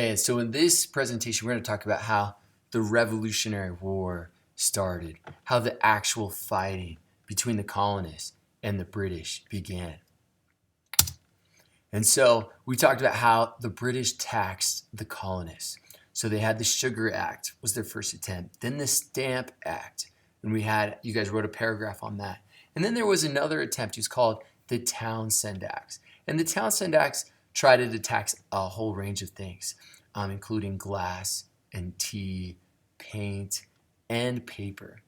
Hey, so in this presentation, we're going to talk about how the Revolutionary War started, how the actual fighting between the colonists and the British began. And so we talked about how the British taxed the colonists. So they had the Sugar Act was their first attempt, then the Stamp Act, and you guys wrote a paragraph on that. And then there was another attempt, it was called the Townshend Acts. And the Townshend Acts tried to tax a whole range of things, including glass and tea, paint, and paper.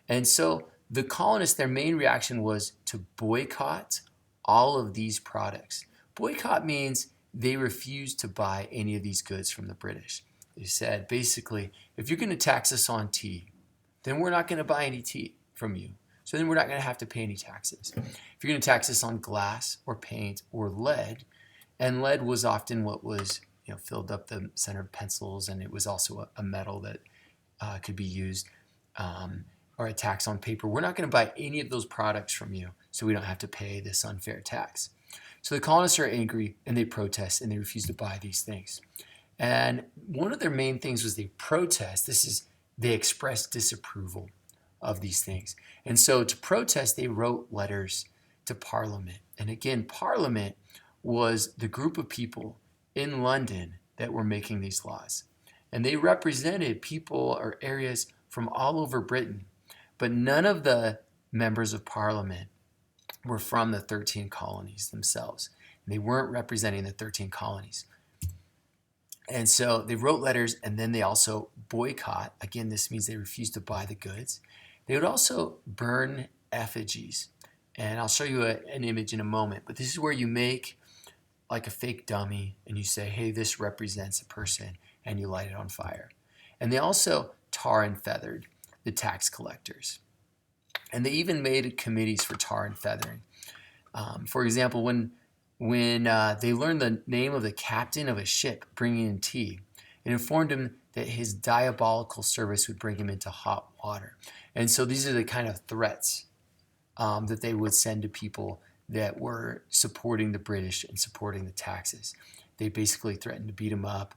And so the colonists, their main reaction was to boycott all of these products. Boycott means they refused to buy any of these goods from the British. They said, basically, if you're going to tax us on tea, then we're not going to buy any tea from you. So then we're not going to have to pay any taxes. If you're going to tax us on glass or paint or lead, and lead was often what was filled up the center of pencils, and it was also a metal that could be used, or a tax on paper. We're not going to buy any of those products from you, so we don't have to pay this unfair tax. So the colonists are angry and they protest and they refuse to buy these things. And one of their main things was they protest. They express disapproval of these things. And so to protest, they wrote letters to Parliament. And again, Parliament was the group of people in London that were making these laws. And they represented people or areas from all over Britain. But none of the members of Parliament were from the 13 colonies themselves. They weren't representing the 13 colonies. And so they wrote letters, and then they also boycott. Again, this means they refused to buy the goods. They would also burn effigies. And I'll show you an image in a moment. But this is where you make like a fake dummy, and you say, hey, this represents a person, and you light it on fire. And they also tar and feathered the tax collectors. And they even made committees for tar and feathering. For example, when they learned the name of the captain of a ship bringing in tea, it informed him that his diabolical service would bring him into hot water. And so these are the kind of threats that they would send to people that were supporting the British and supporting the taxes. They basically threatened to beat them up,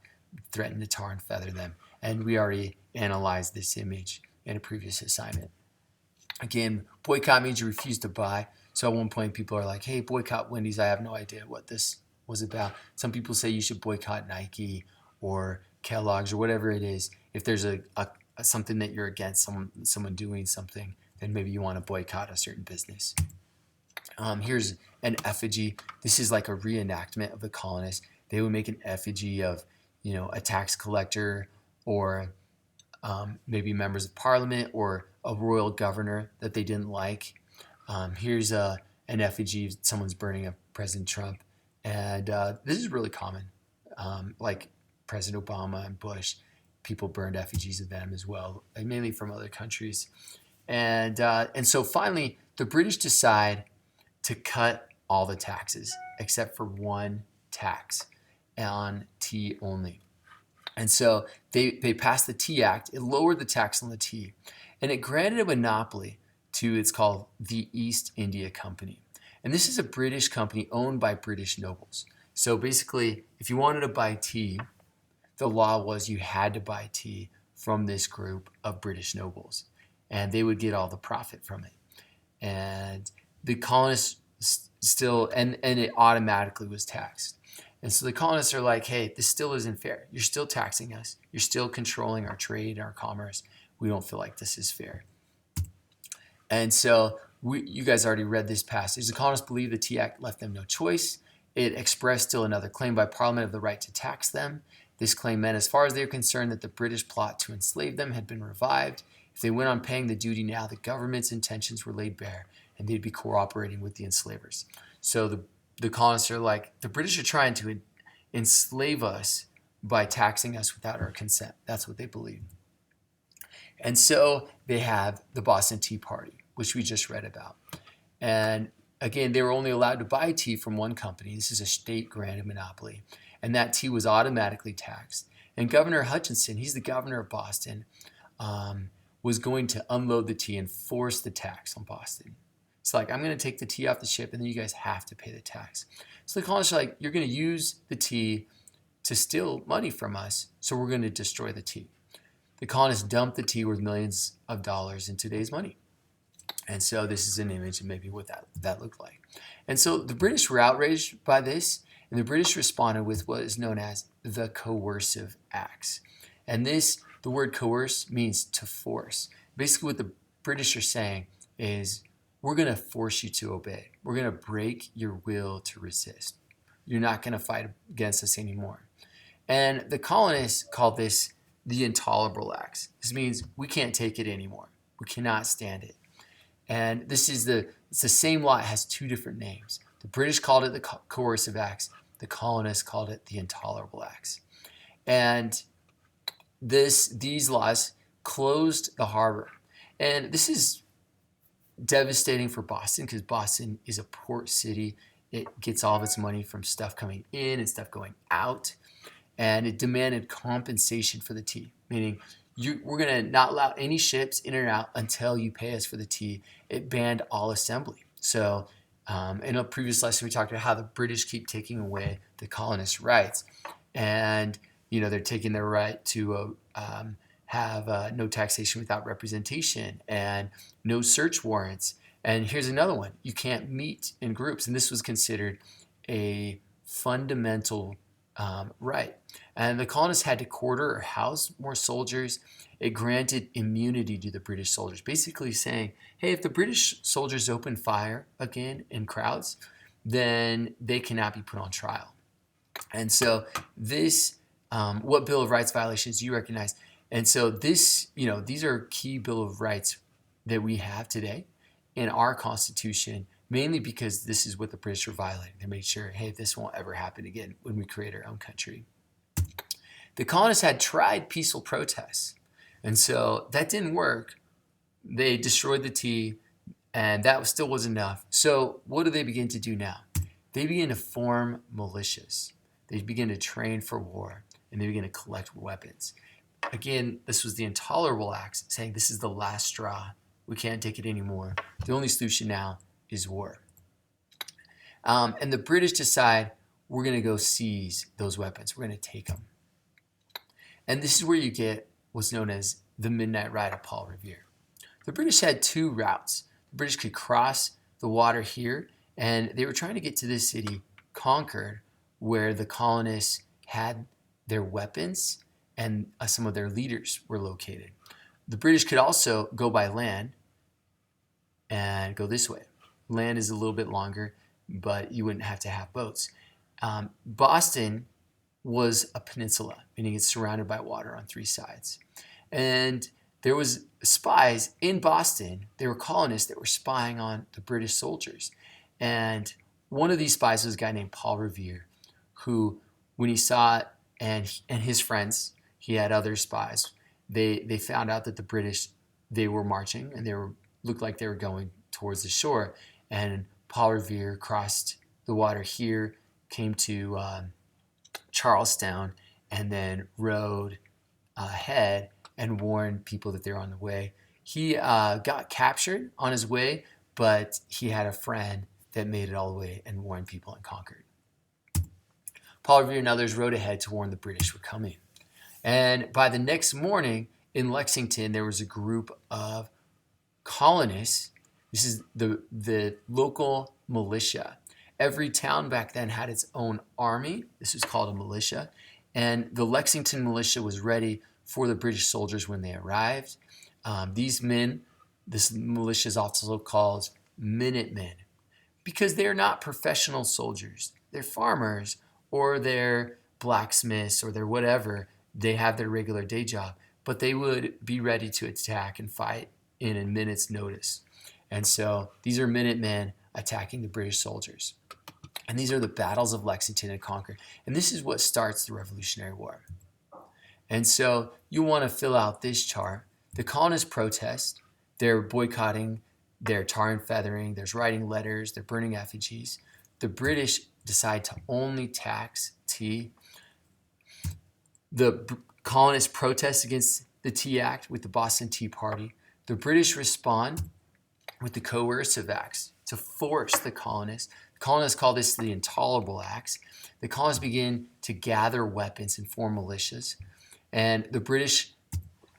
threatened to tar and feather them. And we already analyzed this image in a previous assignment. Again, boycott means you refuse to buy. So at one point, people are like, hey, boycott Wendy's. I have no idea what this was about. Some people say you should boycott Nike or Kellogg's or whatever it is. If there's something that you're against, someone doing something, then maybe you want to boycott a certain business. Here's an effigy. This is like a reenactment of the colonists. They would make an effigy of, a tax collector or maybe members of parliament or a royal governor that they didn't like. Here's an effigy of someone's burning up President Trump. And this is really common. Like President Obama and Bush, people burned effigies of them as well, mainly from other countries. And so finally, the British decide to cut all the taxes except for one tax on tea only. And so they passed the Tea Act. It lowered the tax on the tea, and it granted a monopoly to, it's called the East India Company. And this is a British company owned by British nobles. So basically, if you wanted to buy tea, the law was you had to buy tea from this group of British nobles, and they would get all the profit from it. And the colonists still, and it automatically was taxed. And so the colonists are like, hey, this still isn't fair. You're still taxing us. You're still controlling our trade, our commerce. We don't feel like this is fair. And so you guys already read this passage. The colonists believe the Tea Act left them no choice. It expressed still another claim by Parliament of the right to tax them. This claim meant, as far as they were concerned, that the British plot to enslave them had been revived. If they went on paying the duty now, the government's intentions were laid bare, and they'd be cooperating with the enslavers. So the colonists are like, the British are trying to enslave us by taxing us without our consent. That's what they believe. And so they have the Boston Tea Party, which we just read about. And again, they were only allowed to buy tea from one company. This is a state-granted monopoly. And that tea was automatically taxed. And Governor Hutchinson, he's the governor of Boston, was going to unload the tea and force the tax on Boston. It's like, I'm going to take the tea off the ship, and then you guys have to pay the tax. So the colonists are like, you're going to use the tea to steal money from us, so we're going to destroy the tea. The colonists dumped the tea worth millions of dollars in today's money. And so this is an image of maybe what that looked like. And so the British were outraged by this, and the British responded with what is known as the Coercive Acts. And the word coerce means to force. Basically what the British are saying is, we're going to force you to obey. We're going to break your will to resist. You're not going to fight against us anymore. And the colonists called this the Intolerable Acts. This means we can't take it anymore. We cannot stand it. And it's the same law. It has two different names. The British called it the Coercive Acts. The colonists called it the Intolerable Acts. And these laws closed the harbor. And this is devastating for Boston, because Boston is a port city. It gets all of its money from stuff coming in and stuff going out. And it demanded compensation for the tea, meaning we're going to not allow any ships in or out until you pay us for the tea. It banned all assembly. So in a previous lesson, we talked about how the British keep taking away the colonists' rights. And, they're taking their right to have no taxation without representation and no search warrants. And here's another one. You can't meet in groups. And this was considered a fundamental right. And the colonists had to quarter or house more soldiers. It granted immunity to the British soldiers, basically saying, hey, if the British soldiers open fire again in crowds, then they cannot be put on trial. And so this, what Bill of Rights violations you recognize? And so this, these are key Bill of Rights that we have today in our Constitution, mainly because this is what the British were violating. They made sure, hey, this won't ever happen again when we create our own country. The colonists had tried peaceful protests, and so that didn't work. They destroyed the tea, and that still wasn't enough. So what do they begin to do now? They begin to form militias. They begin to train for war, and they begin to collect weapons. Again, this was the Intolerable Acts, saying this is the last straw. We can't take it anymore. The only solution now is war. And the British decide, we're going to go seize those weapons. We're going to take them. And this is where you get what's known as the Midnight Ride of Paul Revere. The British had two routes. The British could cross the water here, and they were trying to get to this city, Concord, where the colonists had their weapons and some of their leaders were located. The British could also go by land and go this way. Land is a little bit longer, but you wouldn't have to have boats. Boston was a peninsula, meaning it's surrounded by water on three sides. And there was spies in Boston. They were colonists that were spying on the British soldiers. And one of these spies was a guy named Paul Revere, who, when he saw it, and his friends, he had other spies, they found out that the British, they were marching, and looked like they were going towards the shore. And Paul Revere crossed the water here, came to Charlestown, and then rode ahead and warned people that they were on the way. He got captured on his way, but he had a friend that made it all the way and warned people in Concord. Paul Revere and others rode ahead to warn the British were coming. And by the next morning in Lexington, there was a group of colonists. This is the local militia. Every town back then had its own army. This was called a militia. And the Lexington militia was ready for the British soldiers when they arrived. These men, this militia is also called Minutemen, because they're not professional soldiers. They're farmers, or they're blacksmiths, or they're whatever. They have their regular day job, but they would be ready to attack and fight in a minute's notice. And so these are Minutemen attacking the British soldiers. And these are the battles of Lexington and Concord. And this is what starts the Revolutionary War. And so you want to fill out this chart. The colonists protest. They're boycotting. They're tar and feathering. There's writing letters. They're burning effigies. The British decide to only tax tea. The colonists protest against the Tea Act with the Boston Tea Party. The British respond with the Coercive Acts to force the colonists Colonists call this the Intolerable Acts. The colonists begin to gather weapons and form militias, and the British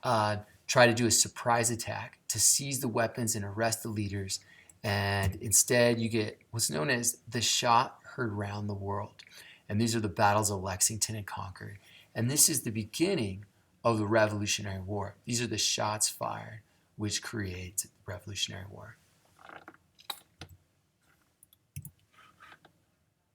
try to do a surprise attack to seize the weapons and arrest the leaders. And instead, you get what's known as the shot heard round the world. And these are the battles of Lexington and Concord. And this is the beginning of the Revolutionary War. These are the shots fired which create the Revolutionary War.